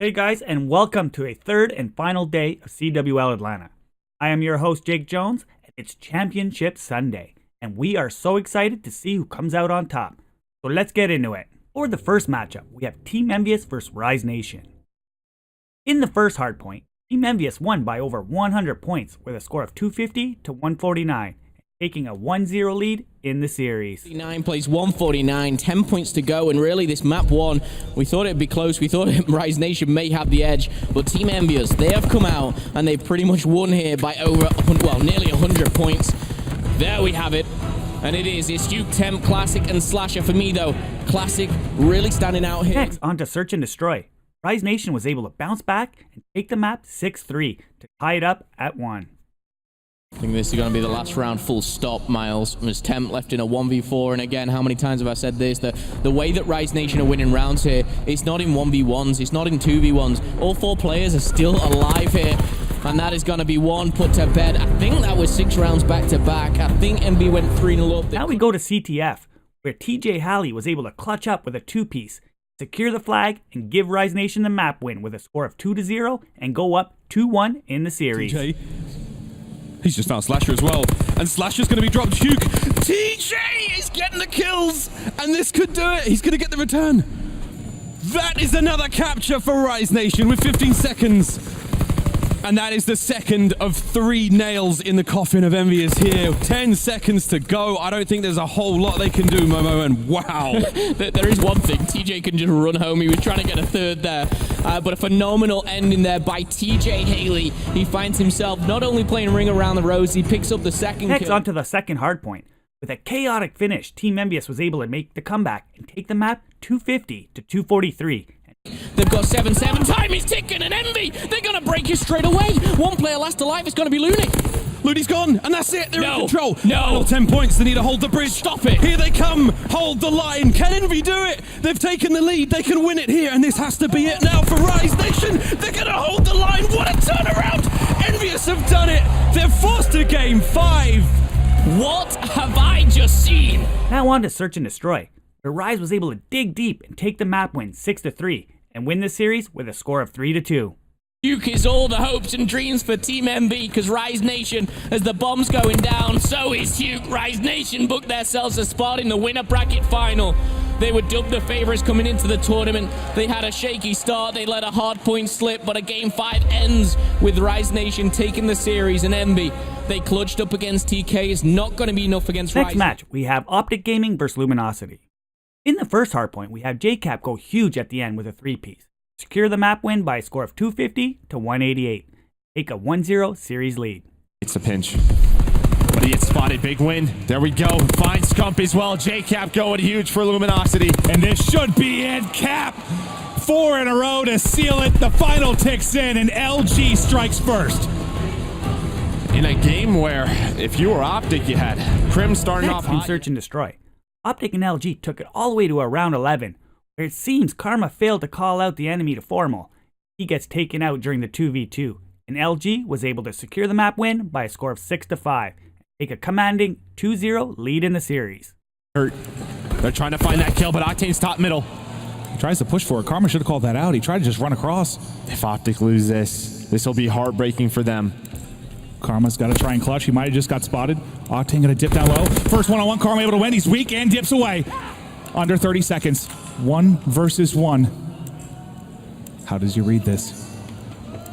Hey guys, and welcome to a third and final day of CWL Atlanta. I am your host, Jake Jones, and it's Championship Sunday, and we are so excited to see who comes out on top. So let's get into it. For the first matchup, we have Team Envyus vs Rise Nation. In the first hardpoint, Team Envyus won by over 100 points with a score of 250 to 149, taking a 1-0 lead in the series. 9 plays 149, 10 points to go, and really this map one, we thought it'd be close, we thought Rise Nation may have the edge, but Team Envyus, they have come out and they've pretty much won here by over, well, nearly 100 points. There we have it, and it is this Duke Temp Classic and Slasher. For me though, Classic really standing out here. Next, on to Search and Destroy. Rise Nation was able to bounce back and take the map 6-3 to tie it up at 1. I think this is going to be the last round, full stop, Miles. There's Temp left in a 1v4, and again, how many times have I said this? The way that Rise Nation are winning rounds here, it's not in 1v1s, it's not in 2v1s. All 4 players are still alive here, and that is going to be one put to bed. I think that was 6 rounds back to back. I think MB went 3-0 up. Now we go to CTF, where TJ Halley was able to clutch up with a 2-piece, secure the flag, and give Rise Nation the map win with a score of 2-0 and go up 2-1 in the series. TJ. He's just found Slasher as well, and Slasher's going to be dropped. Duke. TJ is getting the kills, and this could do it. He's going to get the return. That is another capture for Rise Nation with 15 seconds. And that is the second of 3 nails in the coffin of Envyus here. 10 seconds to go. I don't think there's a whole lot they can do, Momo, and wow. There is one thing. TJ can just run home. He was trying to get a third there. But a phenomenal ending there by TJ Haley. He finds himself not only playing Ring Around the Rosy, he picks up the second Next, kill. on to the second hardpoint. With a chaotic finish, Team Envyus was able to make the comeback and take the map 250 to 243. They've got 7-7. Time is ticking, and Envy, they're going to break it straight away. One player last alive is going to be Looney. Looney's gone, and that's it. They're in control. No. Final 10 points. They need to hold the bridge. Stop it. Here they come. Hold the line. Can Envy do it? They've taken the lead. They can win it here, and this has to be it now for Rise Nation. They're going to hold the line. What a turnaround. Envyus have done it. They're forced to game 5. What have I just seen? Now on to Search and Destroy, where Rise was able to dig deep and take the map win 6-3 and win the series with a score of 3-2. Duke is all the hopes and dreams for Team MB, because Rise Nation, as the bomb's going down, so is Duke. Rise Nation booked themselves a spot in the winner bracket final. They were dubbed the favorites coming into the tournament. They had a shaky start, they let a hard point slip, but a game 5 ends with Rise Nation taking the series, and MB, they clutched up against TK. It's not going to be enough against Rise. Next match, we have Optic Gaming vs Luminosity. In the first hardpoint, we have JCap go huge at the end with a 3-piece. Secure the map win by a score of 250 to 188. Take a 1-0 series lead. It's a pinch. But he gets spotted. Big win. There we go. Finds Scump as well. JCap going huge for Luminosity. And this should be it. Cap. 4 in a row to seal it. The final ticks in, and LG strikes first. In a game where, if you were Optic, you had Crim starting Next, off in hot. Search and Destroy, Optic and LG took it all the way to a round 11, where it seems Karma failed to call out the enemy to formal. He gets taken out during the 2v2, and LG was able to secure the map win by a score of 6-5, and take a commanding 2-0 lead in the series. They're trying to find that kill, but Octane's top middle. He tries to push for it. Karma should have called that out. He tried to just run across. If Optic lose this will be heartbreaking for them. Karma's got to try and clutch. He might have just got spotted. Octane going to dip down low. First one-on-one. Karma able to win. He's weak and dips away. Under 30 seconds. 1 versus 1. How does he read this?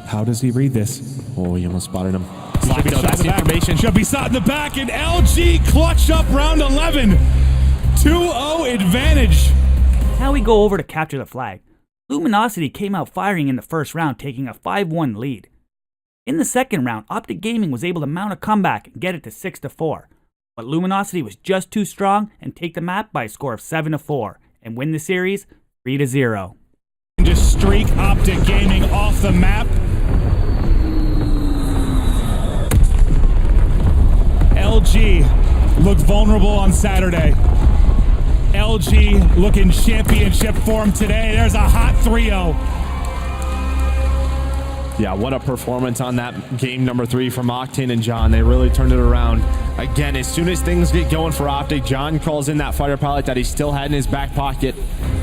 How does he read this? Oh, he almost spotted him. Should be shot That's in the information. back. Should be shot in the back, and LG clutch up round 11. 2-0 advantage. Now we go over to capture the flag. Luminosity came out firing in the first round, taking a 5-1 lead. In the second round, Optic Gaming was able to mount a comeback and get it to 6-4, but Luminosity was just too strong and take the map by a score of 7-4 and win the series 3-0. Just streak Optic Gaming off the map. LG looked vulnerable on Saturday. LG looking championship form today. There's a hot 3-0. Yeah, what a performance on that game number 3 from Octane and John. They really turned it around. Again, as soon as things get going for Optic, John calls in that fighter pilot that he still had in his back pocket.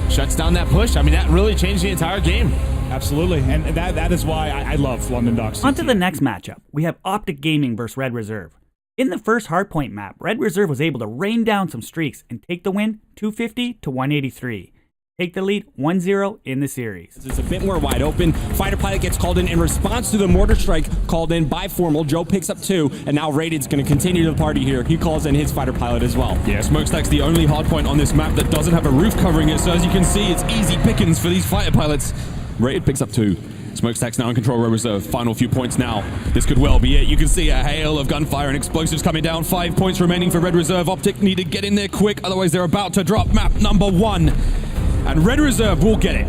Shuts down that push. I mean, that really changed the entire game. Absolutely, and that is why I love London Docks. On to the next matchup. We have Optic Gaming versus Red Reserve. In the first hardpoint map, Red Reserve was able to rain down some streaks and take the win 250 to 183. Take the lead 1-0 in the series. It's a bit more wide open. Fighter pilot gets called in response to the mortar strike called in by Formal. Joe picks up 2, and now Rated's going to continue the party here. He calls in his fighter pilot as well. Yeah, Smokestack's the only hardpoint on this map that doesn't have a roof covering it, so as you can see, it's easy pickings for these fighter pilots. Rated picks up 2. Smokestack's now in control of Red Reserve. Final few points now. This could well be it. You can see a hail of gunfire and explosives coming down. 5 points remaining for Red Reserve. Optic need to get in there quick, otherwise they're about to drop map number 1. And Red Reserve will get it.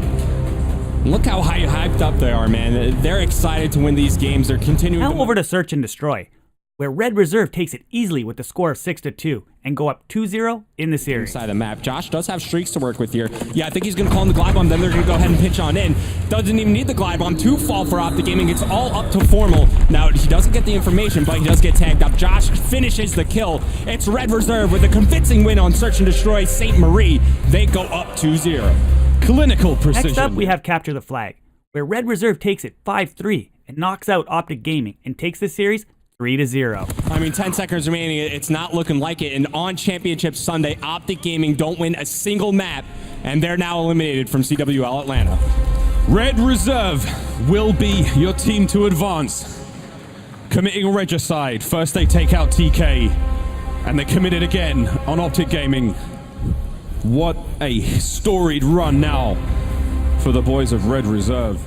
Look how hyped up they are, man. They're excited to win these games. They're continuing. Now over to Search and Destroy, where Red Reserve takes it easily with the score of 6-2 and go up 2-0 in the series. Inside the map, Josh does have streaks to work with here. Yeah, I think he's going to call in the glide bomb, then they're going to go ahead and pitch on in. Doesn't even need the glide bomb to fall for Optic Gaming. It's all up to Formal. Now, he doesn't get the information, but he does get tagged up. Josh finishes the kill. It's Red Reserve with a convincing win on Search and Destroy St. Marie. They go up 2-0. Clinical precision. Next up, we have Capture the Flag, where Red Reserve takes it 5-3 and knocks out Optic Gaming and takes the series 3-0. I mean, 10 seconds remaining. It's not looking like it. And on Championship Sunday, Optic Gaming don't win a single map, and they're now eliminated from CWL Atlanta. Red Reserve will be your team to advance. Committing regicide. First they take out TK, and they committed again on Optic Gaming. What a storied run now for the boys of Red Reserve.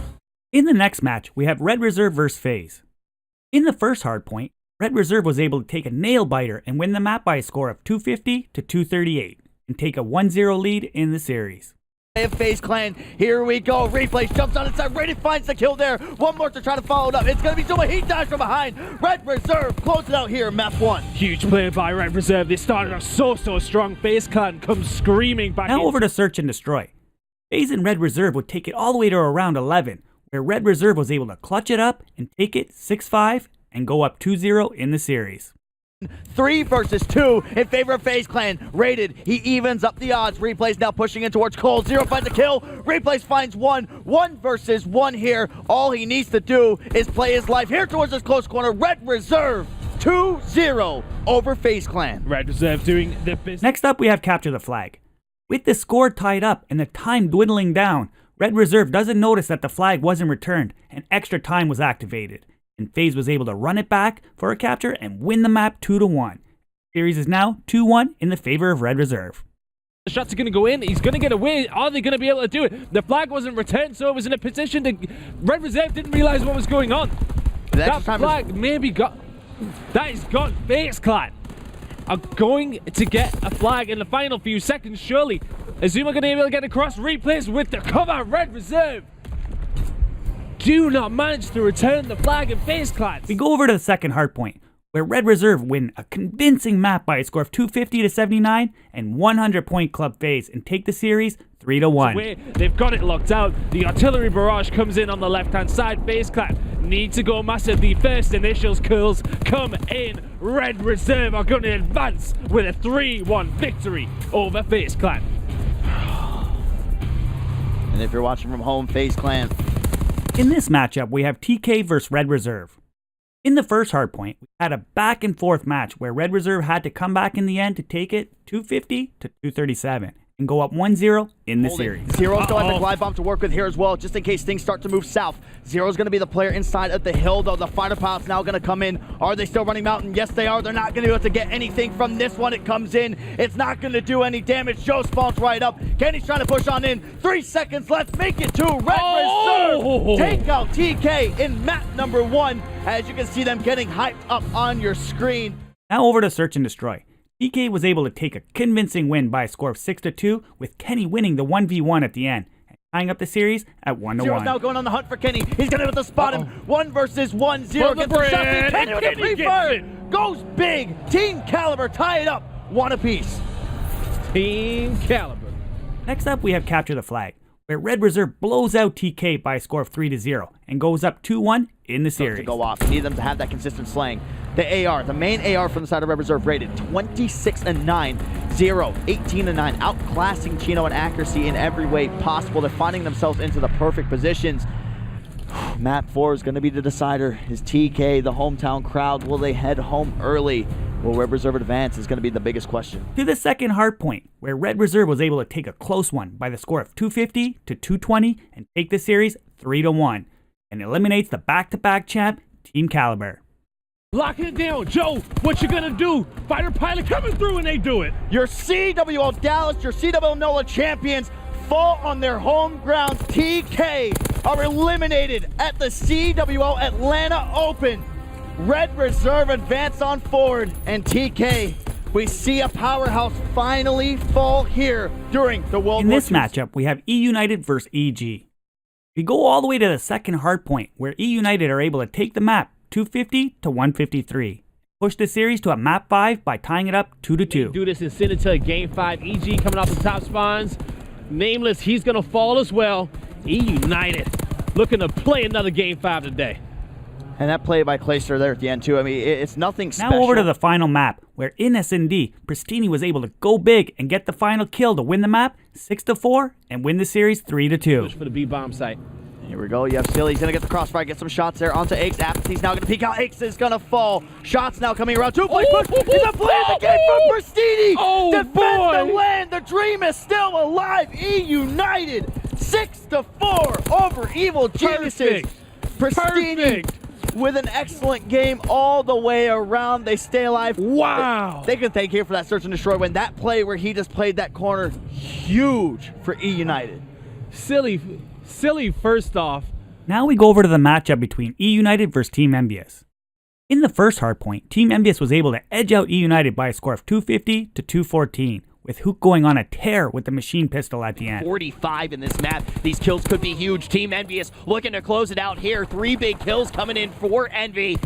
In the next match, we have Red Reserve versus FaZe. In the first hardpoint, Red Reserve was able to take a nail biter and win the map by a score of 250 to 238 and take a 1-0 lead in the series. FaZe Clan, here we go. Replays jumps on inside. Rated finds the kill there. One more to try to follow it up. It's going to be Zuma. He dies from behind. Red Reserve close it out here, map 1. Huge play by Red Reserve. They started off so strong. FaZe Clan comes screaming back. Now over to Search and Destroy. FaZe and Red Reserve would take it all the way to around 11, where Red Reserve was able to clutch it up and take it 6-5 and go up 2-0 in the series. 3 versus 2 in favor of FaZe Clan. Rated, he evens up the odds. Replays now pushing in towards Cole. 0 finds a kill. Replays finds 1. 1 versus 1 here. All he needs to do is play his life here towards this close corner. Red Reserve 2-0 over FaZe Clan. Red Reserve doing the business. Next up, we have Capture the Flag. With the score tied up and the time dwindling down, Red Reserve doesn't notice that the flag wasn't returned and extra time was activated. And FaZe was able to run it back for a capture and win the map 2-1. Series is now 2-1 in the favor of Red Reserve. The shots are going to go in. He's going to get away. Are they going to be able to do it? The flag wasn't returned, so it was in a position to... Red Reserve didn't realize what was going on. That flag maybe got... That has got FaZe Clan are going to get a flag in the final few seconds, surely. Azuma going to be able to get across. Replays with the cover. Red Reserve do not manage to return the flag in FaZe Clan. We go over to the second hardpoint, where Red Reserve win a convincing map by a score of 250 to 79 and 100 point club FaZe and take the series 3-1. They've got it locked out. The artillery barrage comes in on the left hand side. FaZe Clan need to go massive. The first initials kills come in. Red Reserve are going to advance with a 3-1 victory over FaZe Clan. And if you're watching from home, FaZe Clan. In this matchup, we have TK versus Red Reserve. In the first hardpoint, we had a back and forth match where Red Reserve had to come back in the end to take it 250 to 237 and go up 1-0 in the series. Zero's still has the glide bomb to work with here as well, just in case things start to move south. Zero's going to be the player inside of the hill, though. The fighter pilot's now going to come in. Are they still running mountain? Yes, they are. They're not going to be able to get anything from this one. It comes in. It's not going to do any damage. Joe spawns right up. Kenny's trying to push on in. 3 seconds left. Make it to Red Reserve. Take out TK in map number 1. As you can see them getting hyped up on your screen. Now over to Search and Destroy. TK was able to take a convincing win by a score of 6-2, with Kenny winning the 1v1 at the end, and tying up the series at 1-1. Zero's now going on the hunt for Kenny. He's going to be able to spot him. 1 versus 1. Zero gets the shot. Kenny with the pre-fire. Goes big. Team Caliber tie it up 1 apiece. Team Caliber. Next up, we have Capture the Flag, where Red Reserve blows out TK by a score of 3-0 and goes up 2-1 in the series. To go off. We need them to have that consistent slaying. The AR, the main AR from the side of Red Reserve, rated 26-9, 0, 18-9, outclassing Chino in accuracy in every way possible. They're finding themselves into the perfect positions. Map 4 is going to be the decider. Is TK, the hometown crowd, will they head home early? Will Red Reserve advance is going to be the biggest question. To the second hard point, where Red Reserve was able to take a close one by the score of 250 to 220 and take the series 3-1, and eliminates the back-to-back champ, Team Caliber. Locking it down. Joe, what you gonna do? Fighter pilot coming through and they do it. Your CWL Dallas, your CWL NOLA champions fall on their home ground. TK are eliminated at the CWL Atlanta Open. Red Reserve advance on forward, and TK, we see a powerhouse finally fall here during the World War II. In this matchup, we have E United versus EG. We go all the way to the second hard point, where E United are able to take the map 250 to 153. Push the series to a map 5 by tying it up 2-2. Do this and send it to a game 5. EG coming off the top spawns. Nameless, he's gonna fall as well. E United looking to play another game 5 today. And that play by Clayster there at the end too. I mean, it's nothing special. Now over to the final map, where in S&D, Pristini was able to go big and get the final kill to win the map 6-4 and win the series 3-2. Push for the B-bomb site. Here we go. You have Silly. He's going to get the crossfire, get some shots there onto Aches. Apathy's now going to peek out. Aches is going to fall. Shots now coming around. Two-point push. He's a play in the game from Pristini. Oh, Defends boy. the land. The dream is still alive. E United 6-4 over Evil Geniuses. Pristini with an excellent game all the way around. They stay alive. Wow. They can thank him for that search and destroy win. That play where he just played that corner, huge for E United. Silly first off. Now we go over to the matchup between E United versus Team Envyus. In the first hardpoint, Team Envyus was able to edge out E United by a score of 250 to 214, with Hook going on a tear with the machine pistol at the end. 45 in this map. These kills could be huge. Team Envyus looking to close it out here. 3 big kills coming in for Envy.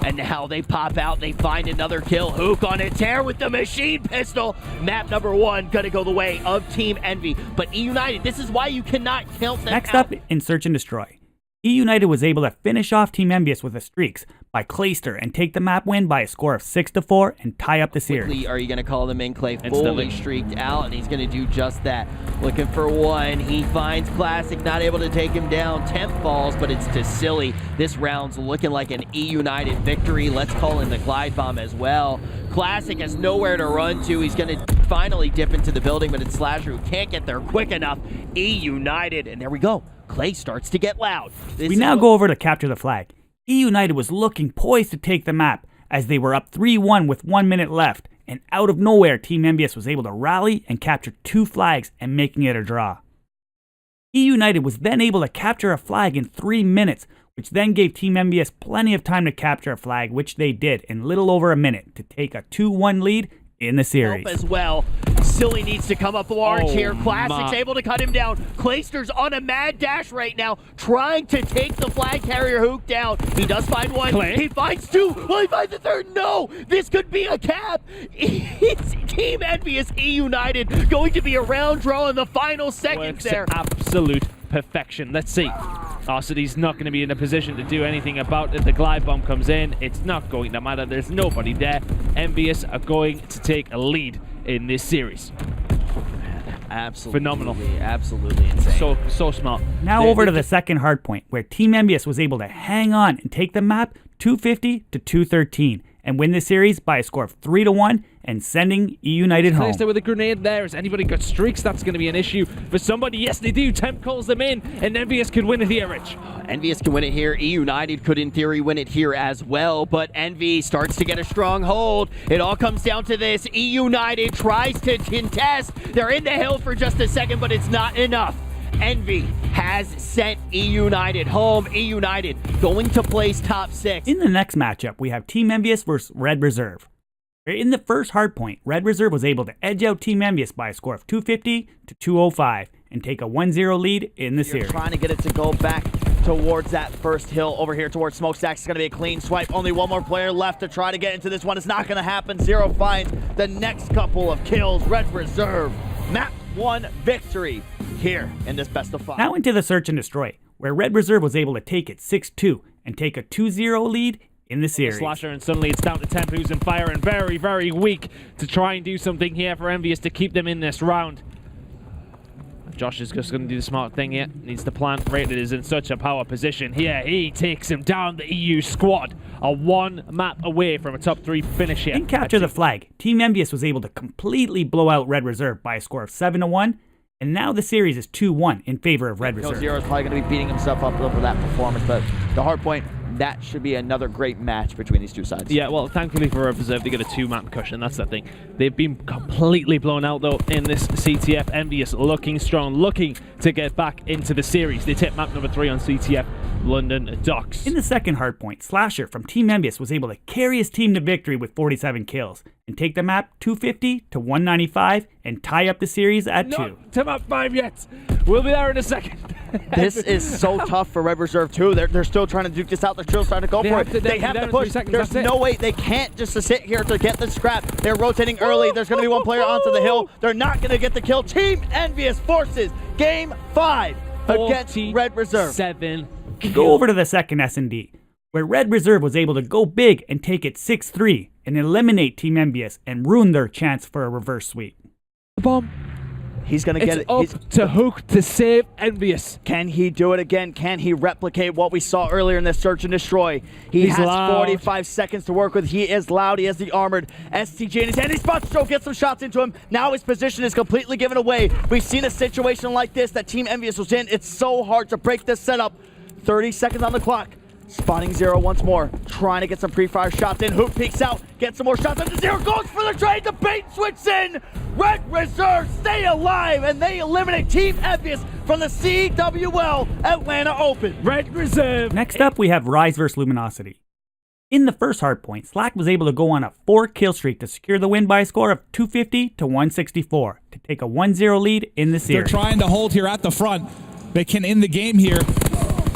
And now they pop out, they find another kill. Hook on a tear with the machine pistol. Map number 1 gonna go the way of Team Envy. But E United, this is why you cannot count them Next out. up in Search and Destroy, E United was able to finish off Team Envyus with the streaks by Clayster and take the map win by a score of 6-4 and tie up the series. Quickly, are you going to call them in? Clay Instantly. fully streaked out, and he's going to do just that. Looking for one. He finds Classic, not able to take him down. 10th falls, but it's to Silly. This round's looking like an E United victory. Let's call in the glide bomb as well. Classic has nowhere to run to. He's going to finally dip into the building, but it's Slasher who can't get there quick enough. E United, and there we go. Clay starts to get loud. We now go over to capture the flag. E United was looking poised to take the map as they were up 3-1 with 1 minute left, and out of nowhere Team Envyus was able to rally and capture 2 flags and making it a draw. E United was then able to capture a flag in 3 minutes, which then gave Team Envyus plenty of time to capture a flag, which they did in little over a minute to take a 2-1 lead in the series. As well. Silly needs to come up large here. Classic's my. able to cut him down. Clayster's on a mad dash right now, trying to take the flag carrier Hook down. He does find one. Clay. He finds 2. Will he find the 3rd? No! This could be a cap. It's Team Envyus E United going to be around draw in the final seconds Works there. to absolute perfection. Let's see. City's not going to be in a position to do anything about it. The glide bomb comes in. It's not going to matter. There's nobody there. Envyus are going to take a lead in this series. Absolutely. Phenomenal. Absolutely insane. So smart. Now over to the second hardpoint, where Team Envyus was able to hang on and take the map 250 to 213 and win the series by a score of 3-1 and sending E United home. Clayster with a grenade there. Has anybody got streaks? That's going to be an issue for somebody. Yes, they do. Temp calls them in, and Envyus can win it here, Rich. Envyus can win it here. E United could, in theory, win it here as well, but Envy starts to get a strong hold. It all comes down to this. E United tries to contest. They're in the hill for just a second, but it's not enough. Envy has sent E United home. E United going to place top 6. In the next matchup, we have Team Envyus versus Red Reserve. In the first hardpoint, Red Reserve was able to edge out Team Envyus by a score of 250 to 205 and take a 1-0 lead in the series. Trying to get it to go back towards that first hill over here towards Smokestacks. It's going to be a clean swipe. Only one more player left to try to get into this one. It's not going to happen. Zero finds the next couple of kills. Red Reserve, map 1 victory here in this best of 5. Now into the Search and Destroy, where Red Reserve was able to take it 6-2 and take a 2-0 lead in the series. Slasher, and suddenly it's down to Temp, who's in fire and very, very weak to try and do something here for Envyus to keep them in this round. Josh is just going to do the smart thing here. Needs to plant. Rated is in such a power position here. He takes him down. The EU squad are one map away from a top 3 finish here. In Capture the Flag, Team Envyus was able to completely blow out Red Reserve by a score of 7-1, and now the series is 2-1 in favor of Red Reserve. Zero is probably going to be beating himself up over that performance, but the hard point, that should be another great match between these two sides. Yeah, well, thankfully for Red Reserve, they get a 2-map cushion. That's the thing. They've been completely blown out, though, in this CTF. Envyus looking strong, looking to get back into the series. They take map number 3 on CTF, London Docks. In the second hardpoint, Slasher from Team Envyus was able to carry his team to victory with 47 kills and take the map 250 to 195 and tie up the series at 2. Not to map 5 yet. We'll be there in a second. This is so tough for Red Reserve too. They're still trying to duke this out. They're still starting to go for it. They have to push. There's no way. They can't just sit here to get the scrap. They're rotating early. There's going to be one player onto the hill. They're not going to get the kill. Team Envyus forces Game 5 against Red Reserve. 7. Go over to the second S&D, where Red Reserve was able to go big and take it 6-3 and eliminate Team Envyus and ruin their chance for a reverse sweep. The bomb. He's going to get it. Up to Hook to save Envyus. Can he do it again? Can he replicate what we saw earlier in this Search and Destroy? He's has loud. 45 seconds to work with. He is loud. He has the armored STG in his hand. He spots Joe, gets some shots into him. Now his position is completely given away. We've seen a situation like this that Team Envyus was in. It's so hard to break this setup. 30 seconds on the clock. Spotting Zero once more, trying to get some pre-fire shots in. Hoop peeks out, gets some more shots into Zero, goes for the trade, the bait switches in! Red Reserve stay alive, and they eliminate Team Envyus from the CWL Atlanta Open. Red Reserve! Next up, we have Rise vs Luminosity. In the first hardpoint, Slack was able to go on a 4-kill streak to secure the win by a score of 250 to 164 to take a 1-0 lead in the series. They're trying to hold here at the front. They can end the game here.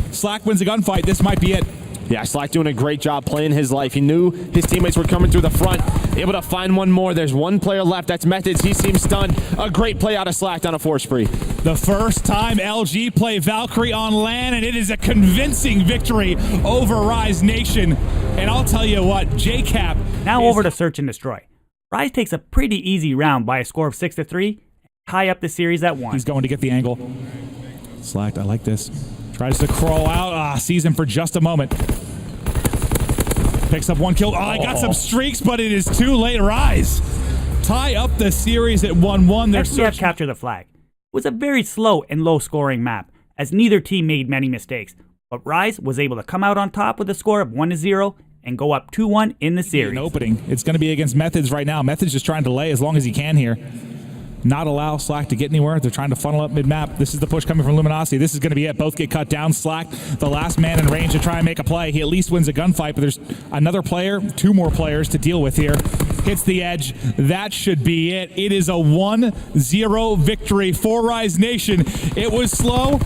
Slack wins a gunfight. This might be it. Yeah, Slack doing a great job playing his life. He knew his teammates were coming through the front, able to find one more. There's one player left. That's Methods. He seems stunned. A great play out of Slack on a 4 spree. The first time LG play Valkyrie on LAN, and it is a convincing victory over Rise Nation. And I'll tell you what, JCap. Now over to Search and Destroy. Rise takes a pretty easy round by a score of 6-3, and tie up the series at 1. He's going to get the angle. Slack, I like this. Tries to crawl out. Sees him for just a moment. Picks up 1 kill. I got some streaks, but it is too late. Rise tie up the series at 1-1. Next we have Capture the Flag. It was a very slow and low-scoring map, as neither team made many mistakes. But Rise was able to come out on top with a score of 1-0 and go up 2-1 in the series. An opening. It's going to be against Methods right now. Methods just trying to delay as long as he can here. Not allow Slack to get anywhere. They're trying to funnel up mid-map. This is the push coming from Luminosity. This is going to be it. Both get cut down. Slack, the last man in range to try and make a play. He at least wins a gunfight, but there's another player, 2 more players to deal with here. Hits the edge. That should be it. It is a 1-0 victory for Rise Nation. It was slow,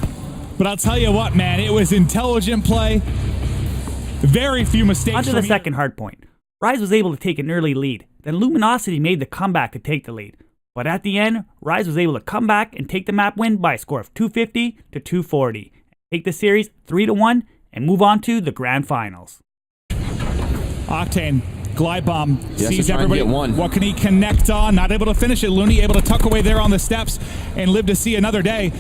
but I'll tell you what, man, it was intelligent play. Very few mistakes. On to the second hardpoint. Rise was able to take an early lead. Then Luminosity made the comeback to take the lead. But at the end, Rise was able to come back and take the map win by a score of 250 to 240. Take the series 3-1 and move on to the grand finals. Octane, glide bomb, sees everybody. One. What can he connect on? Not able to finish it. Looney able to tuck away there on the steps and live to see another day.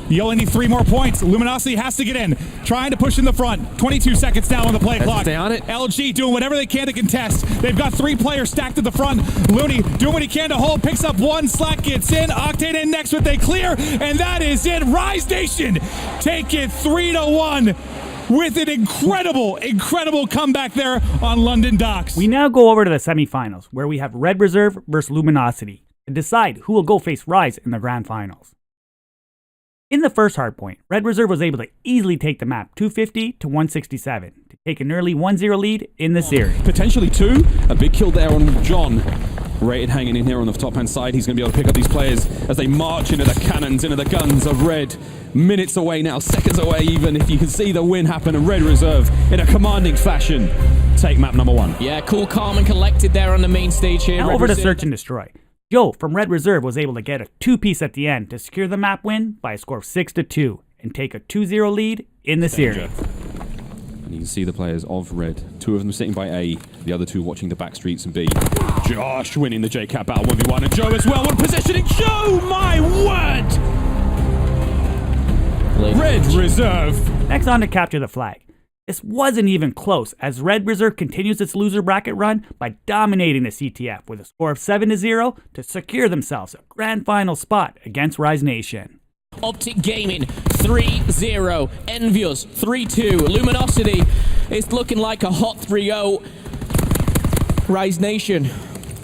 You only need 3 more points. Luminosity has to get in. Trying to push in the front. 22 seconds now on the play clock. Stay on it. LG doing whatever they can to contest. They've got 3 players stacked at the front. Looney doing what he can to hold. Picks up 1. Slack gets in. Octane in next with a clear. And that is it. Rise Nation take it 3-1 with an incredible comeback there on London Docks. We now go over to the semifinals, where we have Red Reserve versus Luminosity to decide who will go face Rise in the grand finals. In the first hardpoint, Red Reserve was able to easily take the map 250 to 167 to take an early 1-0 lead in the series. Potentially 2. A big kill there on John. Rated hanging in here on the top-hand side. He's going to be able to pick up these players as they march into the cannons, into the guns of Red. Minutes away now, seconds away even, if you can see the win happen, and Red Reserve in a commanding fashion take map number 1. Yeah, cool, calm and collected there on the main stage here. Now over to Search and Destroy. Joe from Red Reserve was able to get a 2-piece at the end to secure the map win by a score of 6-2 and take a 2-0 lead in the series. And you can see the players of Red. 2 of them sitting by A, the other 2 watching the back streets and B. Josh winning the JCap battle 1v1, and Joe as well. What positioning! Joe, my word! Reserve. Next on to capture the flag. This wasn't even close, as Red Reserve continues its loser bracket run by dominating the CTF with a score of 7-0 to secure themselves a grand final spot against Rise Nation. Optic Gaming 3-0, Envyus 3-2, Luminosity, it's looking like a hot 3-0. Rise Nation,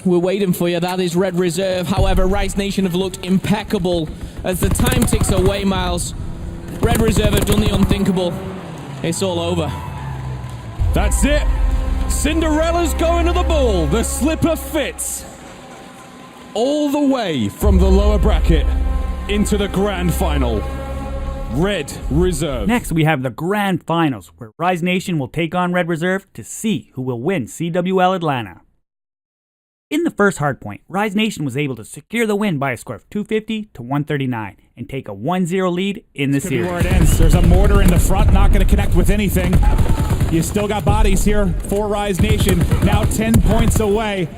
we're waiting for you. That is Red Reserve. However, Rise Nation have looked impeccable as the time ticks away, Miles. Red Reserve have done the unthinkable. It's all over. That's it. Cinderella's going to the ball. The slipper fits. All the way from the lower bracket into the grand final. Red Reserve. Next, we have the grand finals, where Rise Nation will take on Red Reserve to see who will win CWL Atlanta. In the first hardpoint, Rise Nation was able to secure the win by a score of 250 to 139 and take a 1-0 lead in the This could be series. where it ends. There's a mortar in the front, not going to connect with anything. You still got bodies here for Rise Nation. Now 10 points away.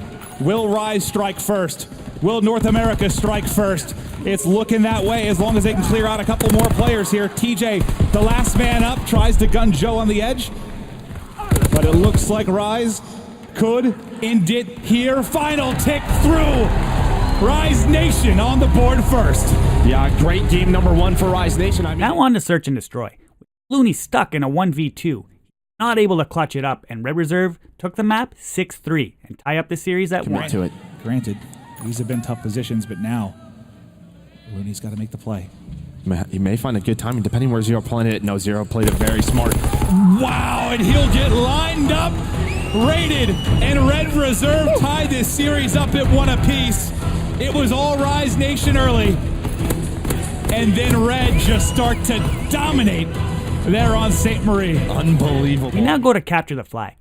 Will Rise strike first? Will North America strike first? It's looking that way as long as they can clear out a couple more players here. TJ, the last man up, tries to gun Joe on the edge. But it looks like Rise could end it here. Final tick through. Rise Nation on the board first. Yeah, great game number 1 for Rise Nation. Now on to Search and Destroy. Looney stuck in a 1v2. Not able to clutch it up, and Red Reserve took the map 6-3 and tie up the series at 1. to it. Granted, these have been tough positions, but now Looney's got to make the play. He may find a good timing depending where Zero playing it. No, Zero played it very smart. Wow, and he'll get lined up, rated, and Red Reserve tied this series up at 1 apiece. It was all Rise Nation early, and then Red just start to dominate there on St. Marie. Unbelievable. We now go to capture the flag.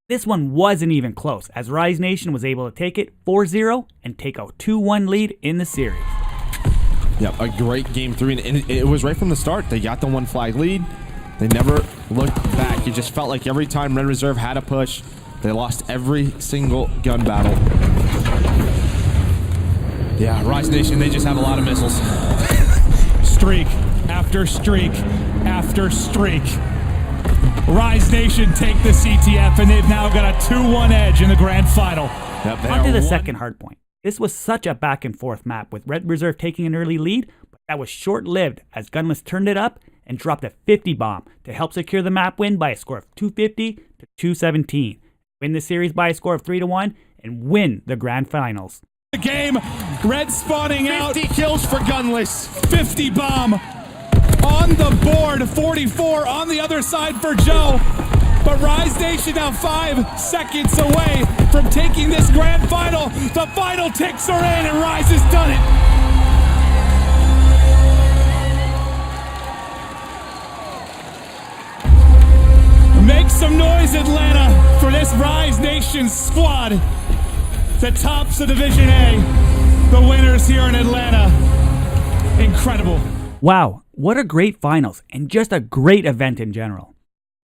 This one wasn't even close, as Rise Nation was able to take it 4-0 and take a 2-1 lead in the series. Yep, a great game 3, and it was right from the start. They got the 1 flag lead. They never looked back. It just felt like every time Red Reserve had a push, they lost every single gun battle. Yeah, Rise Nation, they just have a lot of missiles. Streak after streak after streak. Rise Nation take the CTF, and they've now got a 2-1 edge in the grand final. Yep, On to the second hardpoint. This was such a back and forth map, with Red Reserve taking an early lead, but that was short-lived as Gunless turned it up and dropped a 50 bomb to help secure the map win by a score of 250 to 217, win the series by a score of 3-1, and win the grand finals. The game, Red spawning out. 50 kills for Gunless. 50 bomb on the board, 44 on the other side for Joe. But Rise Nation now 5 seconds away from taking this grand final. The final ticks are in, and Rise has done it. Make some noise, Atlanta, for this Rise Nation squad. The tops of Division A, the winners here in Atlanta. Incredible. Wow, what a great finals, and just a great event in general.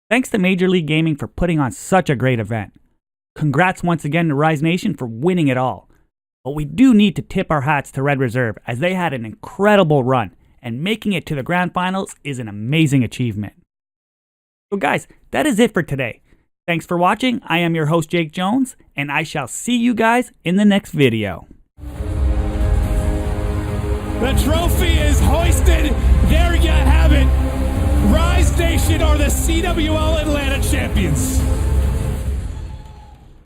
Thanks to Major League Gaming for putting on such a great event. Congrats once again to Rise Nation for winning it all. But we do need to tip our hats to Red Reserve, as they had an incredible run, and making it to the grand finals is an amazing achievement. So guys, that is it for today. Thanks for watching. I am your host, Jake Jones, and I shall see you guys in the next video. The trophy is hoisted. There you have it. Rise Nation are the CWL Atlanta champions.